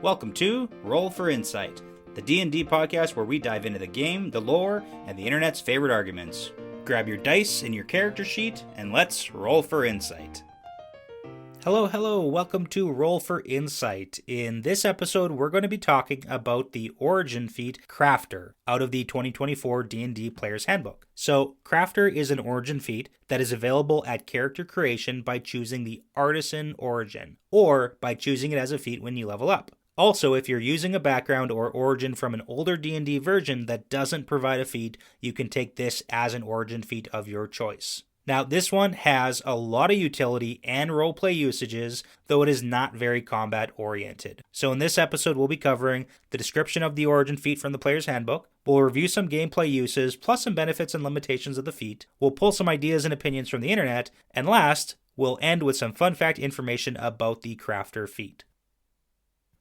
Welcome to Roll for Insight, the D&D podcast where we dive into the game, the lore, and the internet's favorite arguments. Grab your dice and your character sheet, and let's roll for insight. Hello, welcome to Roll for Insight. In this episode, we're going to be talking about the origin feat Crafter out of the 2024 D&D Player's Handbook. So, Crafter is an origin feat that is available at character creation by choosing the Artisan origin, or by choosing it as a feat when you level up. Also, if you're using a background or origin from an older D&D version that doesn't provide a feat, you can take this as an origin feat of your choice. Now, this one has a lot of utility and roleplay usages, though it is not very combat-oriented. So in this episode, we'll be covering the description of the origin feat from the Player's Handbook, we'll review some gameplay uses, plus some benefits and limitations of the feat, we'll pull some ideas and opinions from the internet, and last, we'll end with some fun fact information about the Crafter feat.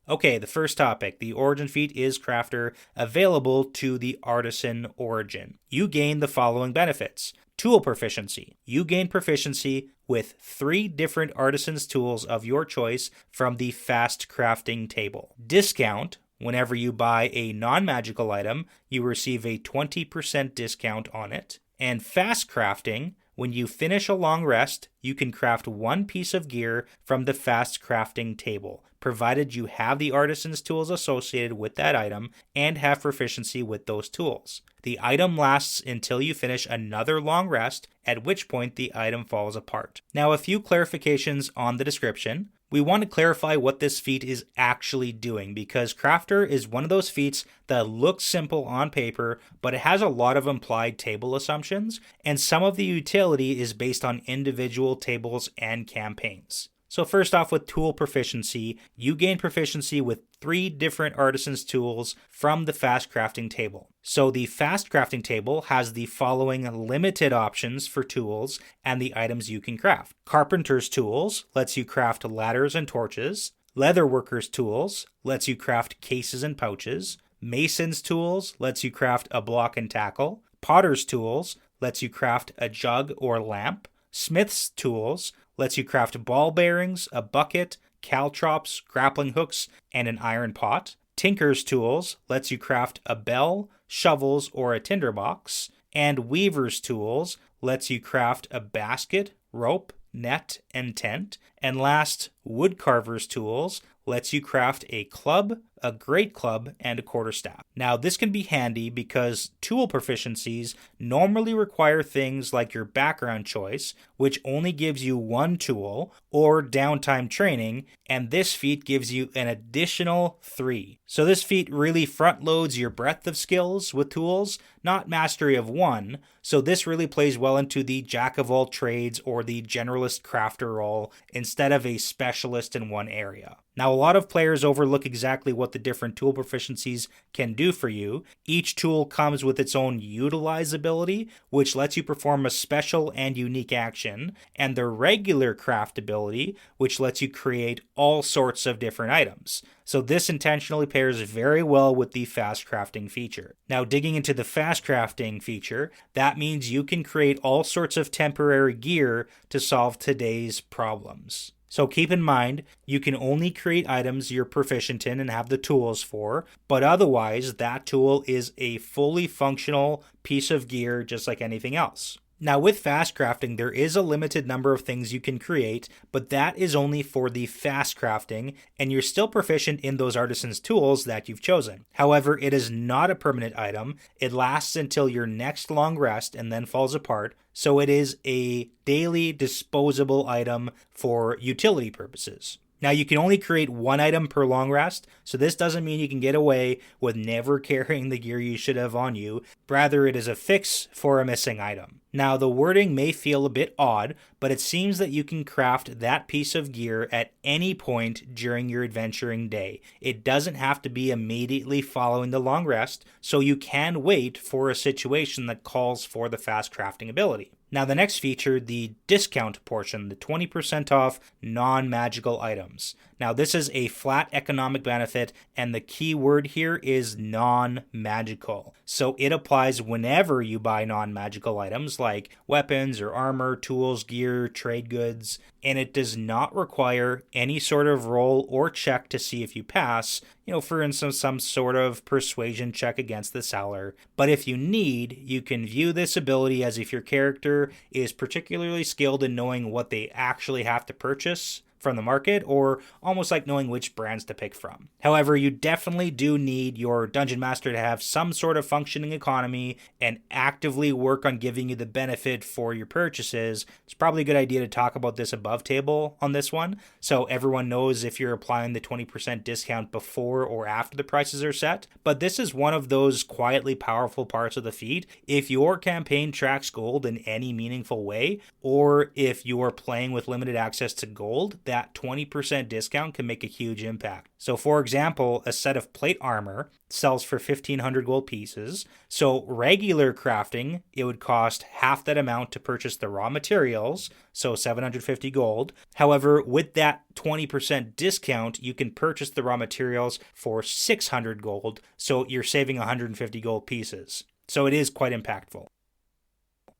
Okay, the first topic, the origin feat is Crafter, available to the Artisan origin. You gain the following benefits. Tool proficiency. You gain proficiency with 3 different Artisan's tools of your choice from the fast crafting table. Discount. Whenever you buy a non-magical item, you receive a 20% discount on it. And fast crafting. When you finish a long rest, you can craft 1 piece of gear from the fast crafting table, provided you have the Artisan's tools associated with that item and have proficiency with those tools. The item lasts until you finish another long rest, at which point the item falls apart. Now, a few clarifications on the description. We want to clarify what this feat is actually doing, because Crafter is one of those feats that looks simple on paper, but it has a lot of implied table assumptions, and some of the utility is based on individual tables and campaigns. So first off, with tool proficiency, you gain proficiency with 3 different Artisan's tools from the fast crafting table. So the fast crafting table has the following limited options for tools and the items you can craft. Carpenter's tools lets you craft ladders and torches. Leatherworker's tools lets you craft cases and pouches. Mason's tools lets you craft a block and tackle. Potter's tools lets you craft a jug or lamp. Smith's tools lets you craft ball bearings, a bucket, caltrops, grappling hooks, and an iron pot. Tinker's tools lets you craft a bell, shovels, or a tinderbox. And Weaver's tools lets you craft a basket, rope, net, and tent. And last, Woodcarver's tools lets you craft a club, a great club, and a quarterstaff. Now, this can be handy because tool proficiencies normally require things like your background choice, which only gives you 1 tool, or downtime training, and this feat gives you an additional 3. So this feat really front loads your breadth of skills with tools, not mastery of 1, so this really plays well into the jack of all trades or the generalist crafter role instead of a specialist in one area. Now, a lot of players overlook exactly what the different tool proficiencies can do for you. Each tool comes with its own utilize ability, which lets you perform a special and unique action, and the regular craft ability, which lets you create all sorts of different items. So this intentionally pairs very well with the fast crafting feature. Now, digging into the fast crafting feature, that means you can create all sorts of temporary gear to solve today's problems. So keep in mind, you can only create items you're proficient in and have the tools for, but otherwise that tool is a fully functional piece of gear just like anything else. Now, with fast crafting, there is a limited number of things you can create, but that is only for the fast crafting, and you're still proficient in those Artisan's tools that you've chosen. However, it is not a permanent item. It lasts until your next long rest and then falls apart, so it is a daily disposable item for utility purposes. Now, you can only create 1 item per long rest, so this doesn't mean you can get away with never carrying the gear you should have on you. Rather, it is a fix for a missing item. Now, the wording may feel a bit odd, but it seems that you can craft that piece of gear at any point during your adventuring day. It doesn't have to be immediately following the long rest, so you can wait for a situation that calls for the fast crafting ability. Now the next feature, the discount portion, the 20% off non-magical items. Now this is a flat economic benefit, and the key word here is non-magical. So it applies whenever you buy non-magical items like weapons or armor, tools, gear, trade goods, and it does not require any sort of roll or check to see if you pass, for instance, some sort of persuasion check against the seller. But if you need, you can view this ability as if your character is particularly skilled in knowing what they actually have to purchase from the market, or almost like knowing which brands to pick from. However, you definitely do need your dungeon master to have some sort of functioning economy and actively work on giving you the benefit for your purchases. It's probably a good idea to talk about this above table on this one, so everyone knows if you're applying the 20% discount before or after the prices are set. But this is one of those quietly powerful parts of the feat. If your campaign tracks gold in any meaningful way, or if you're playing with limited access to gold, that 20% discount can make a huge impact. So for example, a set of plate armor sells for 1,500 gold pieces. So regular crafting, it would cost half that amount to purchase the raw materials, so 750 gold. However, with that 20% discount, you can purchase the raw materials for 600 gold, so you're saving 150 gold pieces. So it is quite impactful.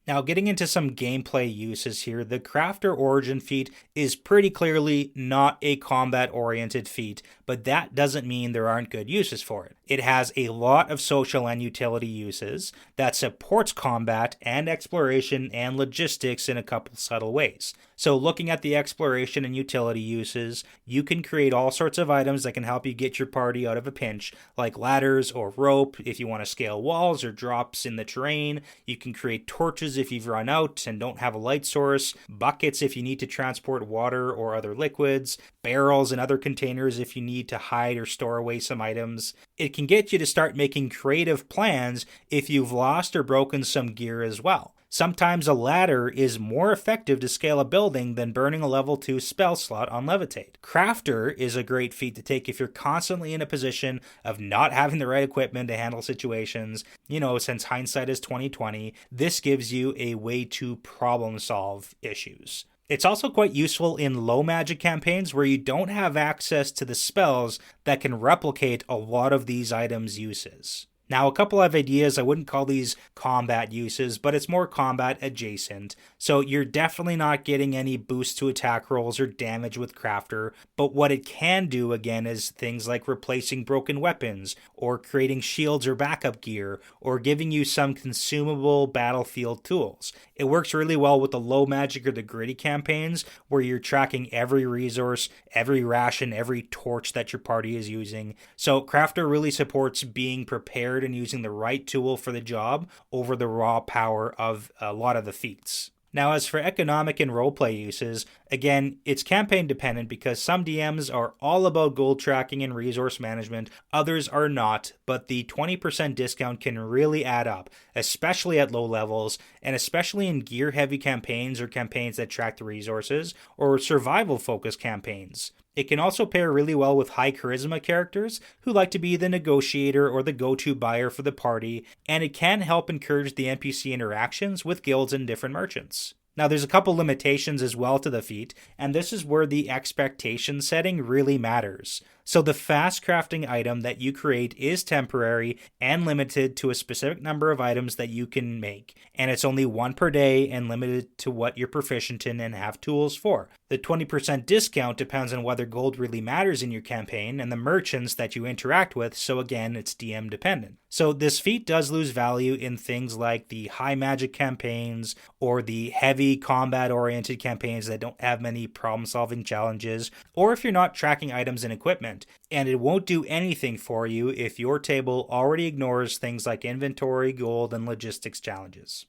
Now, getting into some gameplay uses here, the Crafter Origin feat is pretty clearly not a combat-oriented feat, but that doesn't mean there aren't good uses for it. It has a lot of social and utility uses that supports combat and exploration and logistics in a couple subtle ways. So looking at the exploration and utility uses, you can create all sorts of items that can help you get your party out of a pinch, like ladders or rope if you want to scale walls or drops in the terrain. You can create torches if you've run out and don't have a light source, buckets if you need to transport water or other liquids, barrels and other containers if you need to hide or store away some items. It can get you to start making creative plans if you've lost or broken some gear as well. Sometimes a ladder is more effective to scale a building than burning a level 2 spell slot on Levitate. Crafter is a great feat to take if you're constantly in a position of not having the right equipment to handle situations. Since hindsight is 2020, this gives you a way to problem solve issues. It's also quite useful in low magic campaigns where you don't have access to the spells that can replicate a lot of these items' uses. Now, a couple of ideas, I wouldn't call these combat uses, but it's more combat adjacent. So you're definitely not getting any boost to attack rolls or damage with Crafter, but what it can do again is things like replacing broken weapons, or creating shields or backup gear, or giving you some consumable battlefield tools. It works really well with the low magic or the gritty campaigns, where you're tracking every resource, every ration, every torch that your party is using. So Crafter really supports being prepared and using the right tool for the job over the raw power of a lot of the feats. Now, as for economic and roleplay uses, again, it's campaign dependent because some DMs are all about gold tracking and resource management, others are not, but the 20% discount can really add up, especially at low levels, and especially in gear-heavy campaigns or campaigns that track the resources, or survival-focused campaigns. It can also pair really well with high charisma characters who like to be the negotiator or the go-to buyer for the party, and it can help encourage the NPC interactions with guilds and different merchants. Now, there's a couple limitations as well to the feat, and this is where the expectation setting really matters. So the fast crafting item that you create is temporary and limited to a specific number of items that you can make, and it's only one per day and limited to what you're proficient in and have tools for. The 20% discount depends on whether gold really matters in your campaign and the merchants that you interact with, so again, it's DM dependent. So this feat does lose value in things like the high magic campaigns or the heavy combat-oriented campaigns that don't have many problem-solving challenges, or if you're not tracking items and equipment. And it won't do anything for you if your table already ignores things like inventory, gold, and logistics challenges.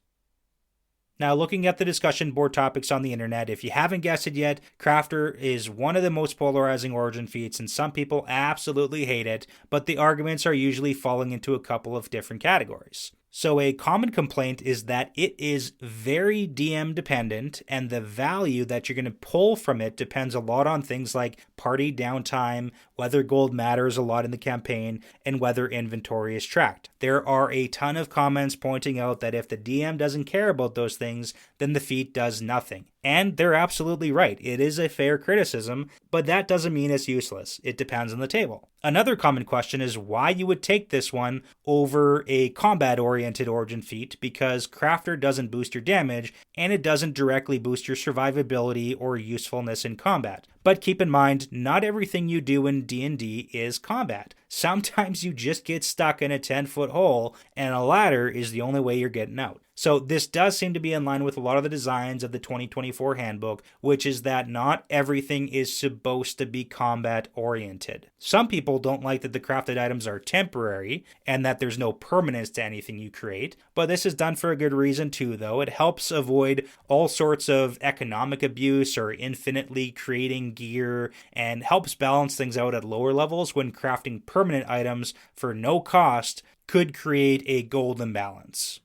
Now, looking at the discussion board topics on the internet, if you haven't guessed it yet, Crafter is one of the most polarizing origin feats, and some people absolutely hate it, but the arguments are usually falling into a couple of different categories. So a common complaint is that it is very DM dependent, and the value that you're going to pull from it depends a lot on things like party downtime, whether gold matters a lot in the campaign, and whether inventory is tracked. There are a ton of comments pointing out that if the DM doesn't care about those things, then the feat does nothing. And they're absolutely right. It is a fair criticism, but that doesn't mean it's useless. It depends on the table. Another common question is why you would take this one over a combat-oriented origin feat, because Crafter doesn't boost your damage, and it doesn't directly boost your survivability or usefulness in combat. But keep in mind, not everything you do in D&D is combat. Sometimes you just get stuck in a 10-foot hole, and a ladder is the only way you're getting out. So this does seem to be in line with a lot of the designs of the 2024 handbook, which is that not everything is supposed to be combat oriented. Some people don't like that the crafted items are temporary and that there's no permanence to anything you create, but this is done for a good reason too, though. It helps avoid all sorts of economic abuse or infinitely creating gear, and helps balance things out at lower levels when crafting permanent items for no cost could create a gold imbalance.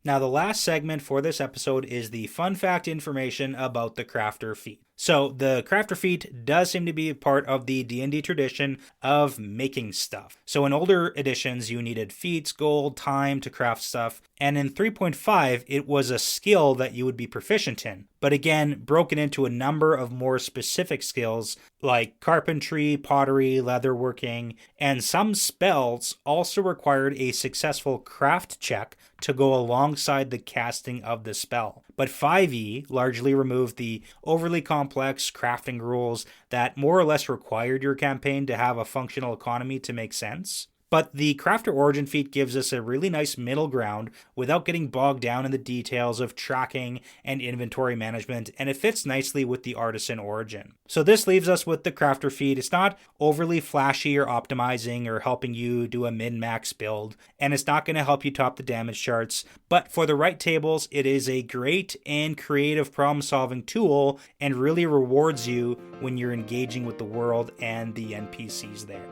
Now, the last segment for this episode is the fun fact information about the Crafter feat. So, the Crafter feat does seem to be a part of the D&D tradition of making stuff. So, in older editions, you needed feats, gold, time to craft stuff, and in 3.5, it was a skill that you would be proficient in. But again, broken into a number of more specific skills like carpentry, pottery, leatherworking, and some spells also required a successful craft check to go alongside the casting of the spell. But 5e largely removed the overly complex crafting rules that more or less required your campaign to have a functional economy to make sense. But the Crafter Origin feat gives us a really nice middle ground without getting bogged down in the details of tracking and inventory management, and it fits nicely with the Artisan Origin. So this leaves us with the Crafter feat. It's not overly flashy or optimizing or helping you do a min-max build, and it's not going to help you top the damage charts, but for the right tables, it is a great and creative problem-solving tool and really rewards you when you're engaging with the world and the NPCs there.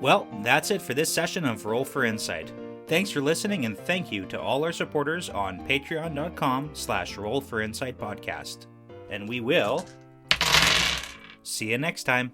Well, that's it for this session of Roll for Insight. Thanks for listening, and thank you to all our supporters on patreon.com/rollforinsightpodcast. And we will see you next time.